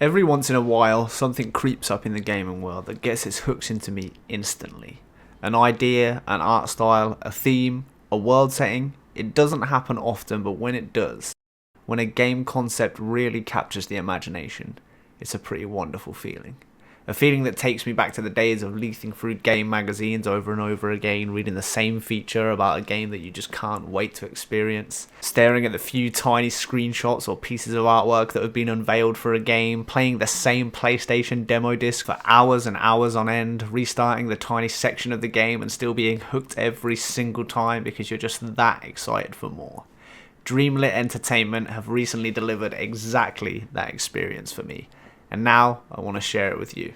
Every once in a while, something creeps up in the gaming world that gets its hooks into me instantly. An idea, an art style, a theme, a world setting. It doesn't happen often, but when it does, when a game concept really captures the imagination, it's a pretty wonderful feeling. A feeling that takes me back to the days of leafing through game magazines over and over again, reading the same feature about a game that you just can't wait to experience, staring at the few tiny screenshots or pieces of artwork that have been unveiled for a game, playing the same PlayStation demo disc for hours and hours on end, restarting the tiny section of the game and still being hooked every single time because you're just that excited for more. Dreamlit Entertainment have recently delivered exactly that experience for me. And now, I want to share it with you.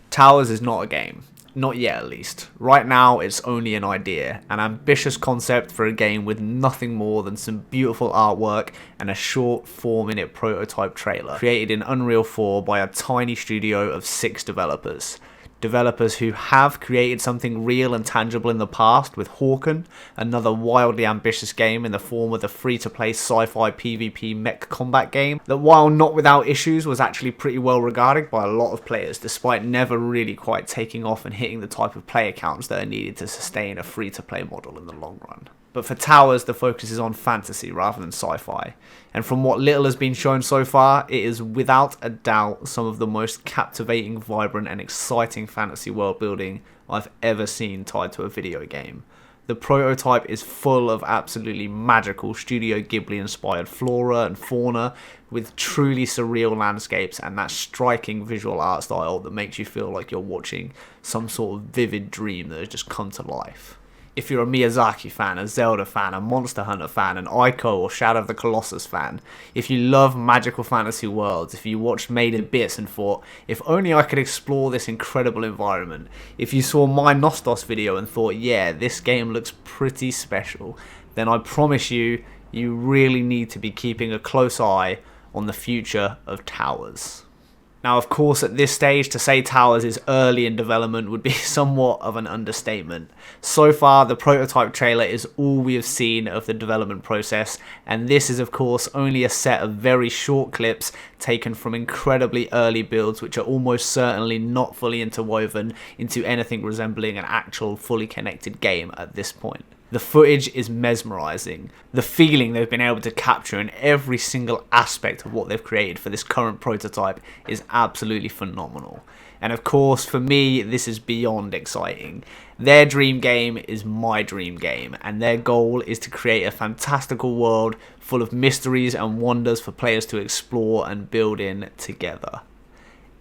Towers is not a game. Not yet, at least. Right now, it's only an idea. An ambitious concept for a game with nothing more than some beautiful artwork and a short 4-minute prototype trailer created in Unreal 4 by a tiny studio of 6 developers. Developers who have created something real and tangible in the past with Hawken, another wildly ambitious game in the form of the free-to-play sci-fi PvP mech combat game that, while not without issues, was actually pretty well regarded by a lot of players despite never really quite taking off and hitting the type of player counts that are needed to sustain a free-to-play model in the long run. But for Towers, the focus is on fantasy rather than sci-fi, and from what little has been shown so far, it is without a doubt some of the most captivating, vibrant and exciting fantasy world building I've ever seen tied to a video game. The prototype is full of absolutely magical Studio Ghibli inspired flora and fauna with truly surreal landscapes and that striking visual art style that makes you feel like you're watching some sort of vivid dream that has just come to life. If you're a Miyazaki fan, a Zelda fan, a Monster Hunter fan, an Ico or Shadow of the Colossus fan, if you love magical fantasy worlds, if you watched Made in Bits and thought, if only I could explore this incredible environment, if you saw my Nostos video and thought, yeah, this game looks pretty special, then I promise you, you really need to be keeping a close eye on the future of Towers. Now, of course, at this stage, to say Towers is early in development would be somewhat of an understatement. So far, the prototype trailer is all we have seen of the development process, and this is, of course, only a set of very short clips taken from incredibly early builds which are almost certainly not fully interwoven into anything resembling an actual fully connected game at this point. The footage is mesmerizing. The feeling they've been able to capture in every single aspect of what they've created for this current prototype is absolutely phenomenal. And of course, for me, this is beyond exciting. Their dream game is my dream game, and their goal is to create a fantastical world full of mysteries and wonders for players to explore and build in together.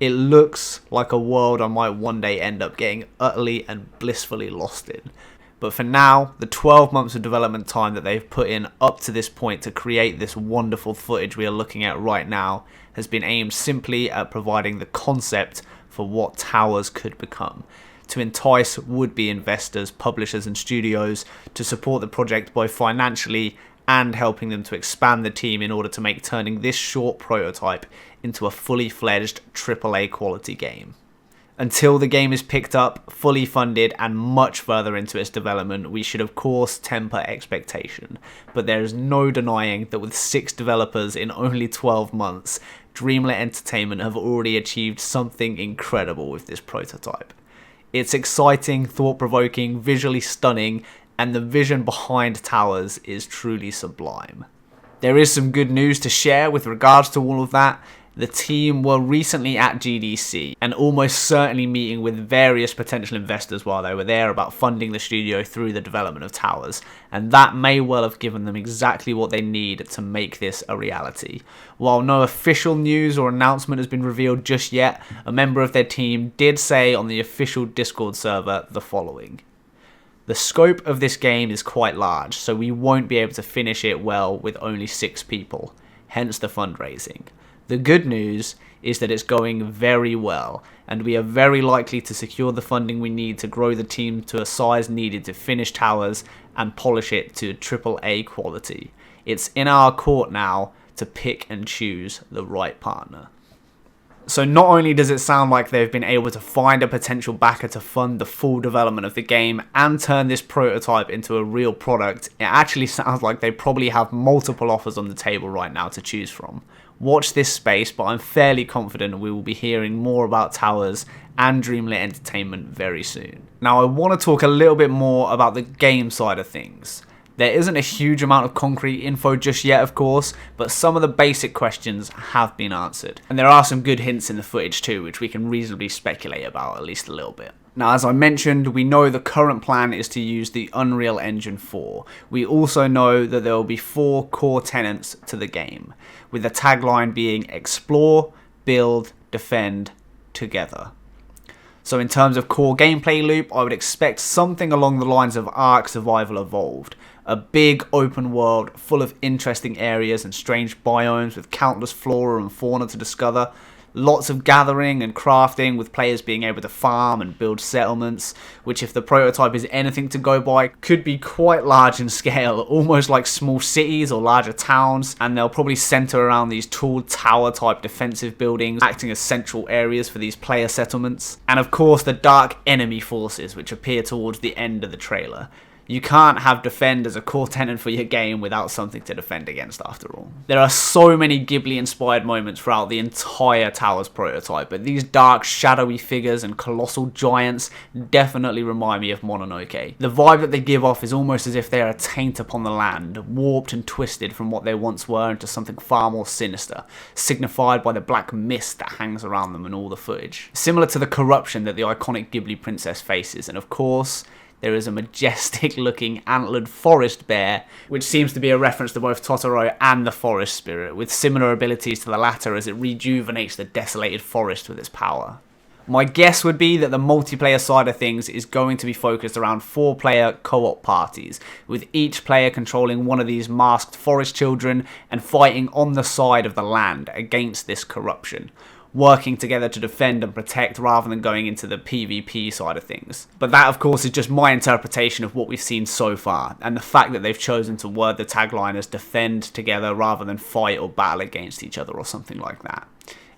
It looks like a world I might one day end up getting utterly and blissfully lost in. But for now, the 12 months of development time that they've put in up to this point to create this wonderful footage we are looking at right now has been aimed simply at providing the concept for what Towers could become, to entice would-be investors, publishers and studios to support the project both financially and helping them to expand the team in order to make turning this short prototype into a fully fledged AAA quality game. Until the game is picked up, fully funded, and much further into its development, we should of course temper expectation. But there is no denying that with 6 developers in only 12 months, Dreamlit Entertainment have already achieved something incredible with this prototype. It's exciting, thought-provoking, visually stunning, and the vision behind Towers is truly sublime. There is some good news to share with regards to all of that. The team were recently at GDC and almost certainly meeting with various potential investors while they were there about funding the studio through the development of Towers, and that may well have given them exactly what they need to make this a reality. While no official news or announcement has been revealed just yet, a member of their team did say on the official Discord server the following. The scope of this game is quite large, so we won't be able to finish it well with only 6 people, hence the fundraising. The good news is that it's going very well, and we are very likely to secure the funding we need to grow the team to a size needed to finish Towers and polish it to AAA quality. It's in our court now to pick and choose the right partner. So not only does it sound like they've been able to find a potential backer to fund the full development of the game and turn this prototype into a real product, it actually sounds like they probably have multiple offers on the table right now to choose from. Watch this space, but I'm fairly confident we will be hearing more about towers and Dreamlit Entertainment very soon. Now I want to talk a little bit more about the game side of things. There isn't a huge amount of concrete info just yet, of course, but some of the basic questions have been answered. And there are some good hints in the footage too, which we can reasonably speculate about at least a little bit. Now, as I mentioned, we know the current plan is to use the Unreal Engine 4. We also know that there will be 4 core tenets to the game, with the tagline being explore, build, defend, together. So in terms of core gameplay loop, I would expect something along the lines of Ark Survival Evolved. A big open world full of interesting areas and strange biomes with countless flora and fauna to discover. Lots of gathering and crafting with players being able to farm and build settlements, which if the prototype is anything to go by, could be quite large in scale, almost like small cities or larger towns, and they'll probably center around these tall tower type defensive buildings, acting as central areas for these player settlements. And of course the dark enemy forces, which appear towards the end of the trailer. You can't have defend as a core tenet for your game without something to defend against after all. There are so many Ghibli inspired moments throughout the entire Towers prototype, but these dark shadowy figures and colossal giants definitely remind me of Mononoke. The vibe that they give off is almost as if they are a taint upon the land, warped and twisted from what they once were into something far more sinister, signified by the black mist that hangs around them in all the footage. Similar to the corruption that the iconic Ghibli princess faces, and of course, there is a majestic looking antlered forest bear, which seems to be a reference to both Totoro and the forest spirit, with similar abilities to the latter as it rejuvenates the desolated forest with its power. My guess would be that the multiplayer side of things is going to be focused around 4-player co-op parties, with each player controlling one of these masked forest children and fighting on the side of the land against this corruption, working together to defend and protect rather than going into the PvP side of things. But that of course is just my interpretation of what we've seen so far, and the fact that they've chosen to word the tagline as defend together rather than fight or battle against each other or something like that.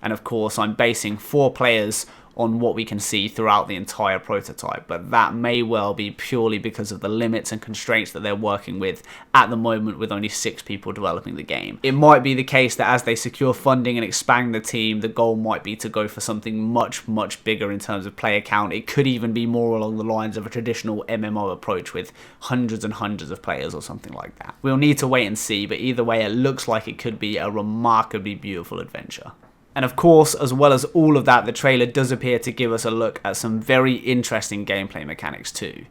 And of course I'm basing 4 players on what we can see throughout the entire prototype, but that may well be purely because of the limits and constraints that they're working with at the moment with only 6 people developing the game. It might be the case that as they secure funding and expand the team, the goal might be to go for something much bigger in terms of player count. It could even be more along the lines of a traditional MMO approach with hundreds and hundreds of players or something like that. We'll need to wait and see, but either way it looks like it could be a remarkably beautiful adventure. And of course, as well as all of that, the trailer does appear to give us a look at some very interesting gameplay mechanics too,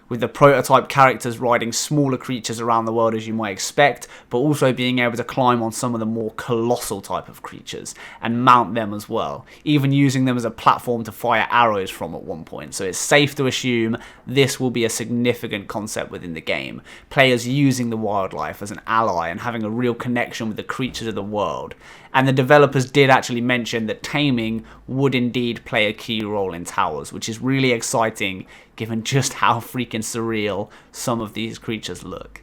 with the prototype characters riding smaller creatures around the world as you might expect, but also being able to climb on some of the more colossal type of creatures and mount them as well, even using them as a platform to fire arrows from at one point. So it's safe to assume this will be a significant concept within the game, players using the wildlife as an ally and having a real connection with the creatures of the world. And the developers did actually mention that taming would indeed play a key role in Towers, which is really exciting given just how freaking surreal some of these creatures look.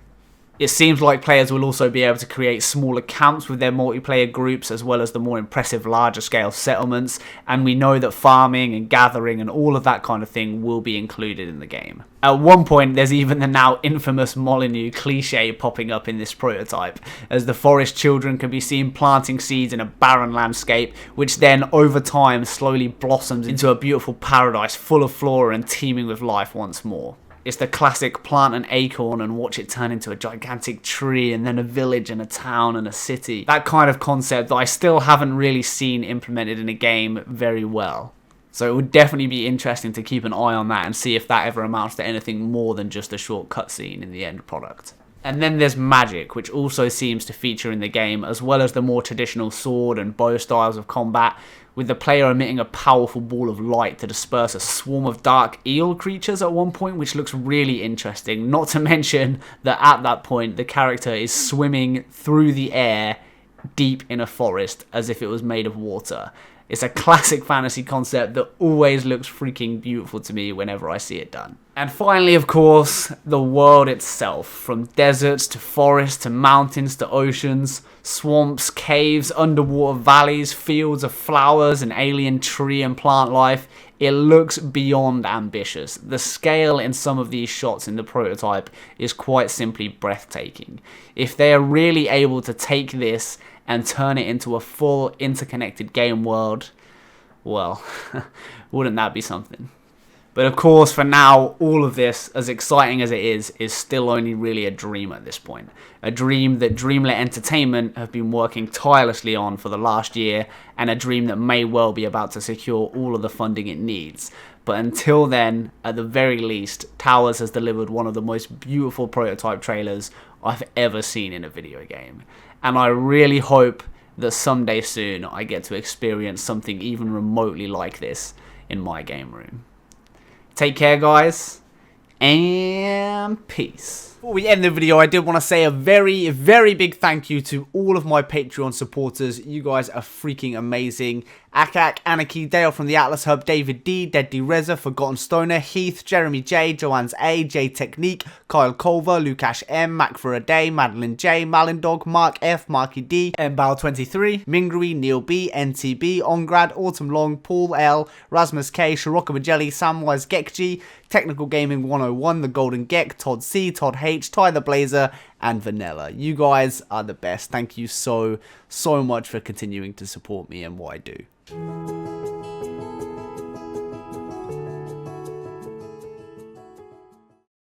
It seems like players will also be able to create smaller camps with their multiplayer groups, as well as the more impressive larger scale settlements, and we know that farming and gathering and all of that kind of thing will be included in the game. At one point there's even the now infamous Molyneux cliche popping up in this prototype, as the forest children can be seen planting seeds in a barren landscape, which then over time slowly blossoms into a beautiful paradise full of flora and teeming with life once more. It's the classic plant an acorn and watch it turn into a gigantic tree and then a village and a town and a city. That kind of concept that I still haven't really seen implemented in a game very well. So it would definitely be interesting to keep an eye on that and see if that ever amounts to anything more than just a short cutscene in the end product. And then there's magic, which also seems to feature in the game, as well as the more traditional sword and bow styles of combat, with the player emitting a powerful ball of light to disperse a swarm of dark eel creatures at one point, which looks really interesting. Not to mention that at that point the character is swimming through the air deep in a forest as if it was made of water. It's a classic fantasy concept that always looks freaking beautiful to me whenever I see it done. And finally, of course, the world itself. From deserts to forests to mountains to oceans, swamps, caves, underwater valleys, fields of flowers and alien tree and plant life. It looks beyond ambitious. The scale in some of these shots in the prototype is quite simply breathtaking. If they are really able to take this and turn it into a full interconnected game world, well, wouldn't that be something? But of course, for now, all of this, as exciting as it is still only really a dream at this point. A dream that Dreamlet Entertainment have been working tirelessly on for the last year, and a dream that may well be about to secure all of the funding it needs. But until then, at the very least, Towers has delivered one of the most beautiful prototype trailers I've ever seen in a video game. And I really hope that someday soon I get to experience something even remotely like this in my game room. Take care, guys, and peace. Before we end the video, I did want to say a very, very big thank you to all of my Patreon supporters. You guys are freaking amazing. Acac, Anakey, Dale from the Atlas Hub, David D, DeadDerezzer, Forgotten Stoner, Heath, Jeremy J, Johannes A, Jtecnique, Kyle Culver, Lukash M, Foraday, Madeline J, Malindog, Mark F, Marky D, Mbao23, Mingrui, Neil B, NTB, Ongrad, Autumn Long, Paul L, Rasmus K, Shirokumajelly, Wise Gek G, Technical Gaming 101, the Golden Gek, Todd C, Todd H, TyTheBlazer, and Vanella. You guys are the best. Thank you so much for continuing to support me and what I do.